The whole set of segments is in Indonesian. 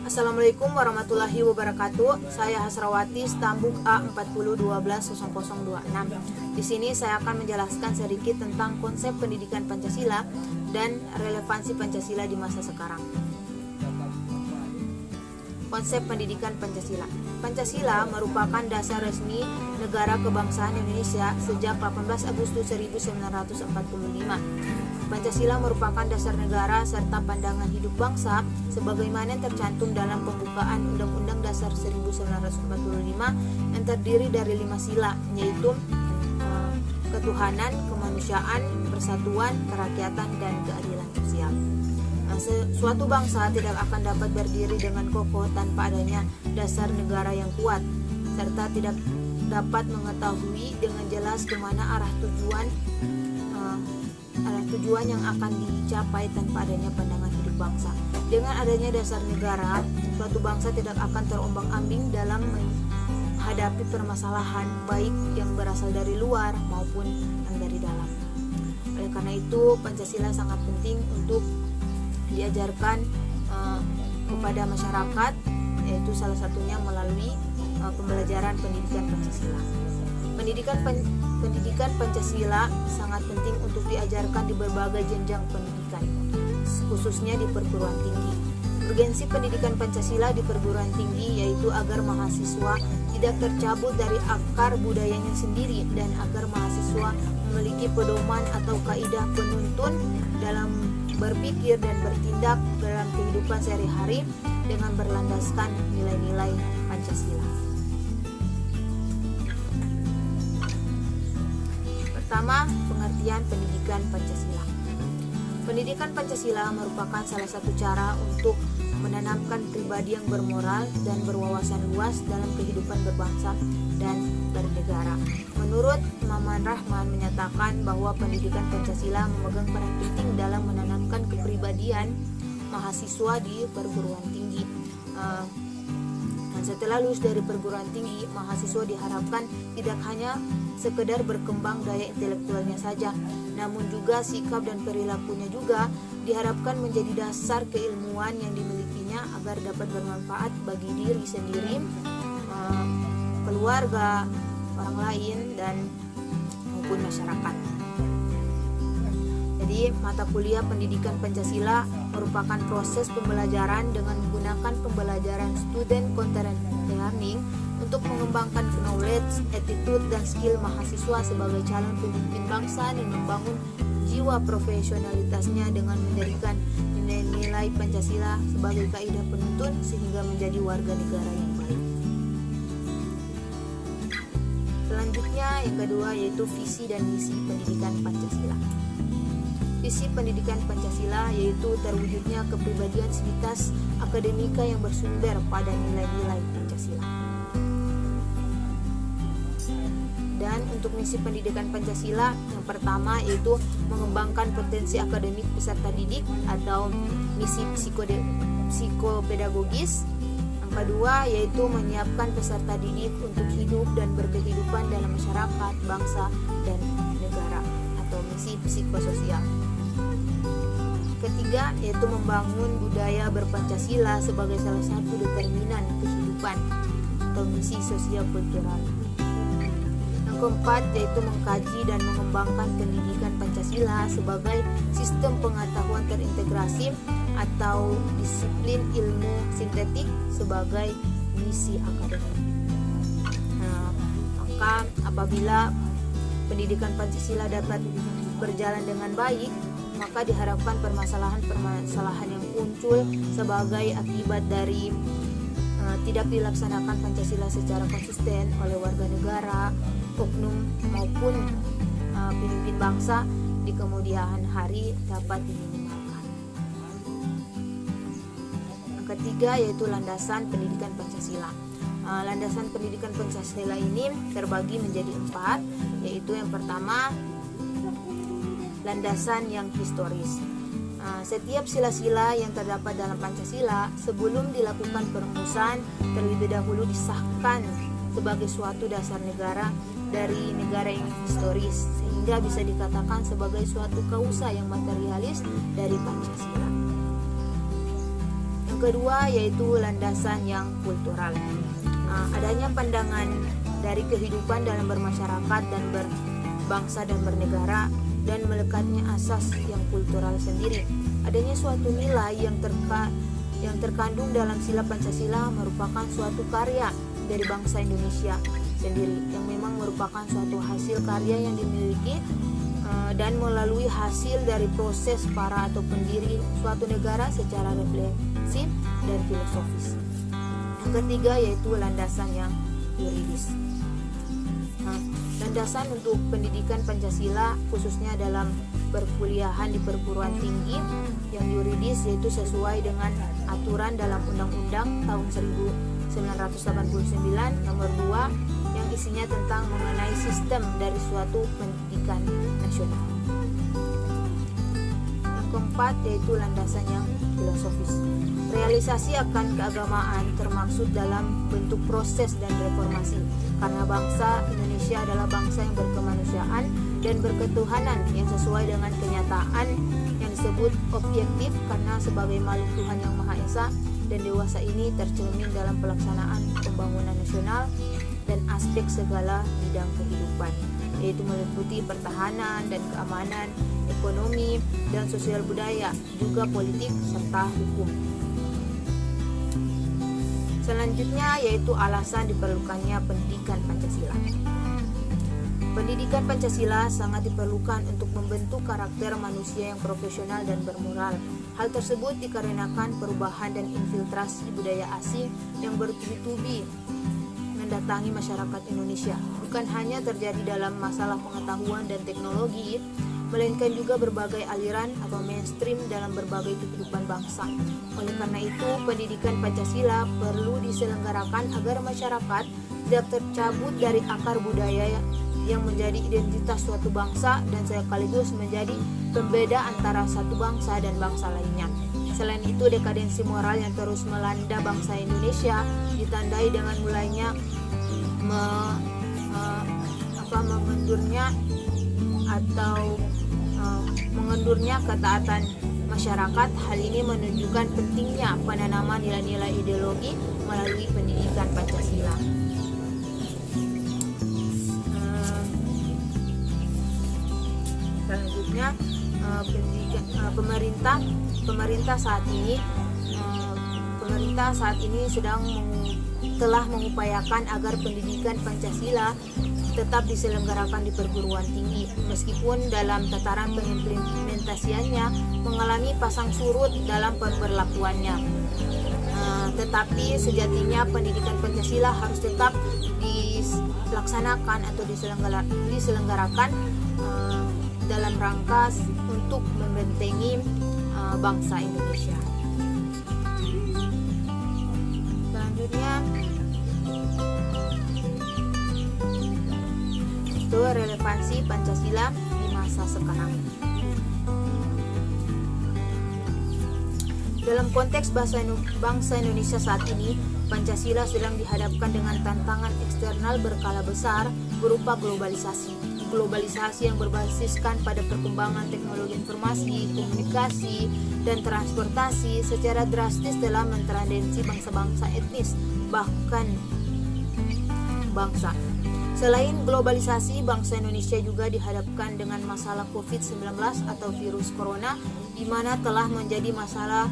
Assalamualaikum warahmatullahi wabarakatuh. Saya Hasrawati, Stambuk A40120026. Di sini saya akan menjelaskan sedikit tentang konsep pendidikan Pancasila dan relevansi Pancasila di masa sekarang. Konsep pendidikan Pancasila. Pancasila merupakan dasar resmi negara kebangsaan Indonesia sejak 18 Agustus 1945. Pancasila merupakan dasar negara serta pandangan hidup bangsa sebagaimana tercantum dalam pembukaan Undang-Undang Dasar 1945 yang terdiri dari 5 sila, yaitu ketuhanan, kemanusiaan, persatuan, kerakyatan, dan keadilan sosial. Suatu bangsa tidak akan dapat berdiri dengan kokoh tanpa adanya dasar negara yang kuat, serta tidak dapat mengetahui dengan jelas kemana arah tujuan yang akan dicapai tanpa adanya pandangan hidup bangsa. Dengan adanya dasar negara, suatu bangsa tidak akan terombang-ambing dalam menghadapi permasalahan baik yang berasal dari luar maupun yang dari dalam. Oleh karena itu, Pancasila sangat penting untuk diajarkan kepada masyarakat, yaitu salah satunya melalui pembelajaran pendidikan Pancasila. Pendidikan Pancasila sangat penting untuk diajarkan di berbagai jenjang pendidikan, khususnya di perguruan tinggi. Urgensi pendidikan Pancasila di perguruan tinggi yaitu agar mahasiswa tidak tercabut dari akar budayanya sendiri dan agar mahasiswa memiliki pedoman atau kaidah penuntun dalam berpikir dan bertindak dalam kehidupan sehari-hari dengan berlandaskan nilai-nilai Pancasila. Pertama, pengertian pendidikan Pancasila. Pendidikan Pancasila merupakan salah satu cara untuk menanamkan pribadi yang bermoral dan berwawasan luas dalam kehidupan berbangsa dan bernegara. Menurut Maman Rahman menyatakan bahwa pendidikan Pancasila memegang peran penting dalam menanamkan kepribadian mahasiswa di perguruan tinggi. Setelah lulus dari perguruan tinggi, mahasiswa diharapkan tidak hanya sekedar berkembang daya intelektualnya saja, namun juga sikap dan perilakunya juga diharapkan menjadi dasar keilmuan yang dimilikinya agar dapat bermanfaat bagi diri sendiri, keluarga, orang lain, dan maupun masyarakat. Jadi, mata kuliah pendidikan Pancasila merupakan proses pembelajaran dengan menggunakan pembelajaran student content learning untuk mengembangkan knowledge, attitude, dan skill mahasiswa sebagai calon pemimpin bangsa dan membangun jiwa profesionalitasnya dengan menjadikan nilai-nilai Pancasila sebagai kaidah penuntun sehingga menjadi warga negara yang baik. Selanjutnya, yang kedua yaitu visi dan misi pendidikan Pancasila. Visi pendidikan Pancasila yaitu terwujudnya kepribadian sivitas akademika yang bersumber pada nilai-nilai Pancasila. Dan untuk misi pendidikan Pancasila, yang pertama yaitu mengembangkan potensi akademik peserta didik atau misi psikopedagogis. Yang kedua yaitu menyiapkan peserta didik untuk hidup dan berkehidupan dalam masyarakat, bangsa, dan negara atau misi psikososial. Ketiga yaitu membangun budaya berpancasila sebagai salah satu determinan kehidupan atau misi sosial kultural. Yang keempat yaitu mengkaji dan mengembangkan pendidikan Pancasila sebagai sistem pengetahuan terintegrasi atau disiplin ilmu sintetik sebagai misi akademik. Maka apabila pendidikan Pancasila dapat berjalan dengan baik, maka diharapkan permasalahan yang muncul sebagai akibat dari tidak dilaksanakan Pancasila secara konsisten oleh warga negara, oknum maupun pemimpin bangsa di kemudian hari dapat diminimalkan. Yang ketiga yaitu landasan pendidikan Pancasila. Landasan pendidikan Pancasila ini terbagi menjadi 4, yaitu yang pertama landasan yang historis. Setiap sila-sila yang terdapat dalam Pancasila sebelum dilakukan perumusan terlebih dahulu disahkan sebagai suatu dasar negara dari negara yang historis, sehingga bisa dikatakan sebagai suatu kausa yang materialis dari Pancasila. Yang Yang kedua yaitu landasan yang kultural. Adanya pandangan dari kehidupan dalam bermasyarakat dan berbangsa dan bernegara, dan melekatnya asas yang kultural sendiri. Adanya suatu nilai yang terkandung dalam sila Pancasila merupakan suatu karya dari bangsa Indonesia sendiri, yang memang merupakan suatu hasil karya yang dimiliki dan melalui hasil dari proses para atau pendiri suatu negara secara refleksif dan filosofis. Yang ketiga yaitu landasan yang yuridis. Landasan untuk pendidikan Pancasila khususnya dalam perkuliahan di perguruan tinggi yang yuridis yaitu sesuai dengan aturan dalam Undang-Undang tahun 1989 nomor 2 yang isinya tentang mengenai sistem dari suatu pendidikan nasional. Yang keempat yaitu landasan yang filosofis. Realisasi akan keagamaan termaksud dalam bentuk proses dan reformasi, karena bangsa Indonesia adalah bangsa yang berkemanusiaan dan berketuhanan yang sesuai dengan kenyataan yang disebut objektif, karena sebagai makhluk Tuhan yang Maha Esa dan dewasa ini tercermin dalam pelaksanaan pembangunan nasional dan aspek segala bidang kehidupan, yaitu meliputi pertahanan dan keamanan, ekonomi dan sosial budaya, juga politik serta hukum. Selanjutnya yaitu alasan diperlukannya pendidikan Pancasila. Pendidikan Pancasila sangat diperlukan untuk membentuk karakter manusia yang profesional dan bermoral. Hal tersebut dikarenakan perubahan dan infiltrasi budaya asing yang bertubi-tubi mendatangi masyarakat Indonesia. Bukan hanya terjadi dalam masalah pengetahuan dan teknologi, melainkan juga berbagai aliran atau mainstream dalam berbagai kehidupan bangsa. Oleh karena itu, pendidikan Pancasila perlu diselenggarakan agar masyarakat tidak tercabut dari akar budaya yang menjadi identitas suatu bangsa dan sekaligus menjadi pembeda antara satu bangsa dan bangsa lainnya. Selain itu, dekadensi moral yang terus melanda bangsa Indonesia ditandai dengan mulainya mengendurnya ketaatan masyarakat. Hal ini menunjukkan pentingnya penanaman nilai-nilai ideologi melalui pendidikan Pancasila. Selanjutnya pemerintah saat ini telah mengupayakan agar pendidikan Pancasila tetap diselenggarakan di perguruan tinggi, meskipun dalam tataran pengimplementasiannya mengalami pasang surut dalam pemberlakuannya. Tetapi sejatinya pendidikan Pancasila harus tetap dilaksanakan atau diselenggarakan dalam rangka untuk membentengi bangsa Indonesia. Selanjutnya itu relevansi Pancasila di masa sekarang. Dalam konteks bangsa Indonesia saat ini, Pancasila sedang dihadapkan dengan tantangan eksternal berskala besar berupa globalisasi yang berbasiskan pada perkembangan teknologi informasi, komunikasi, dan transportasi secara drastis telah mentranscendsi bangsa-bangsa etnis, bahkan bangsa. Selain globalisasi, bangsa Indonesia juga dihadapkan dengan masalah COVID-19 atau virus corona, di mana telah menjadi masalah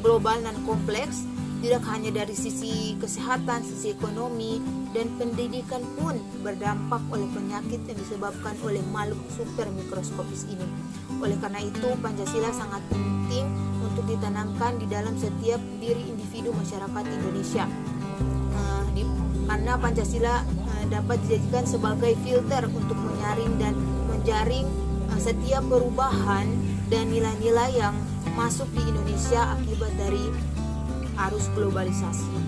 global dan kompleks, tidak hanya dari sisi kesehatan, sisi ekonomi, dan pendidikan pun berdampak oleh penyakit yang disebabkan oleh makhluk super mikroskopis ini. Oleh karena itu, Pancasila sangat penting untuk ditanamkan di dalam setiap diri individu masyarakat Indonesia. Karena Pancasila dapat dijadikan sebagai filter untuk menyaring dan menjaring setiap perubahan dan nilai-nilai yang masuk di Indonesia akibat dari arus globalisasi.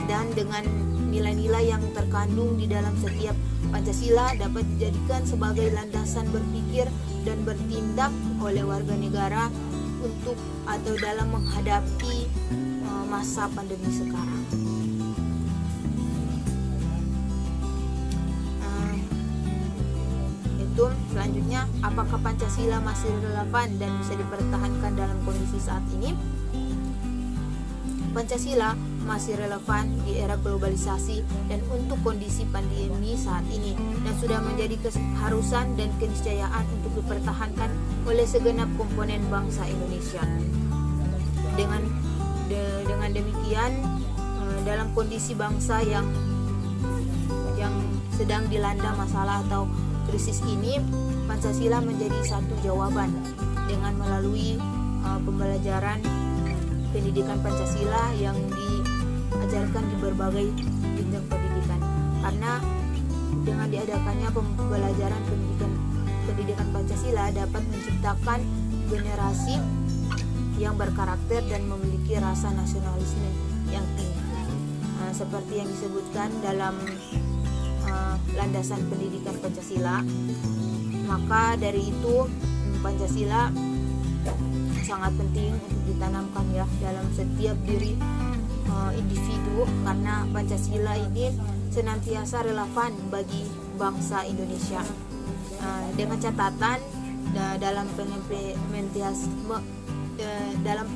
Dan dengan nilai-nilai yang terkandung di dalam setiap Pancasila dapat dijadikan sebagai landasan berpikir dan bertindak oleh warga negara untuk atau dalam menghadapi masa pandemi sekarang. itu selanjutnya, apakah Pancasila masih relevan dan bisa dipertahankan dalam kondisi saat ini? Pancasila masih relevan di era globalisasi dan untuk kondisi pandemi saat ini, dan sudah menjadi keharusan dan keniscayaan untuk dipertahankan oleh segenap komponen bangsa Indonesia. Dengan demikian, dalam kondisi bangsa yang sedang dilanda masalah atau krisis ini, Pancasila menjadi satu jawaban dengan melalui pembelajaran pendidikan Pancasila yang diajarkan di berbagai jenjang pendidikan. Karena dengan diadakannya pembelajaran pendidikan Pancasila dapat menciptakan generasi yang berkarakter dan memiliki rasa nasionalisme yang tinggi, seperti yang disebutkan dalam landasan pendidikan Pancasila. Maka dari itu Pancasila sangat penting untuk ditanamkan ya dalam setiap diri individu, karena Pancasila ini senantiasa relevan bagi bangsa Indonesia, dengan catatan dalam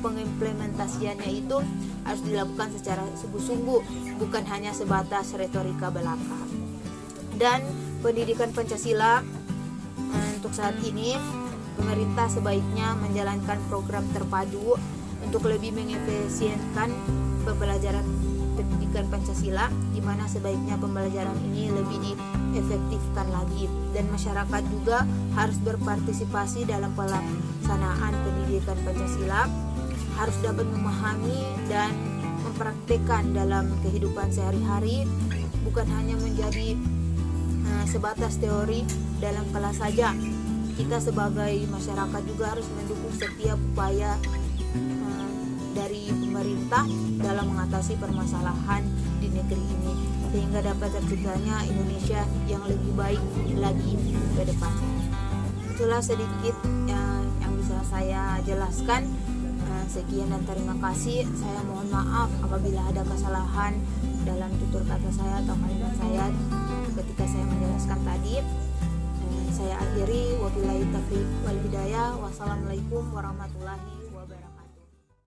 pengimplementasiannya itu harus dilakukan secara sungguh-sungguh, bukan hanya sebatas retorika belaka. Dan pendidikan Pancasila untuk saat ini, pemerintah sebaiknya menjalankan program terpadu untuk lebih mengefisienkan pembelajaran pendidikan Pancasila, di mana sebaiknya pembelajaran ini lebih diefektifkan lagi, dan masyarakat juga harus berpartisipasi dalam pelaksanaan pendidikan Pancasila, harus dapat memahami dan mempraktikkan dalam kehidupan sehari-hari, bukan hanya menjadi sebatas teori dalam kelas saja. Kita sebagai masyarakat juga harus mendukung setiap upaya dari pemerintah dalam mengatasi permasalahan di negeri ini, sehingga dapat terciptanya Indonesia yang lebih baik lagi ke depan. Itulah sedikit yang bisa saya jelaskan. Sekian dan terima kasih. Saya mohon maaf apabila ada kesalahan dalam tutur kata saya atau kalimat saya ketika saya menjelaskan tadi. Saya akhiri, wabillahi taufiq wal hidayah. Wassalamualaikum warahmatullahi wabarakatuh.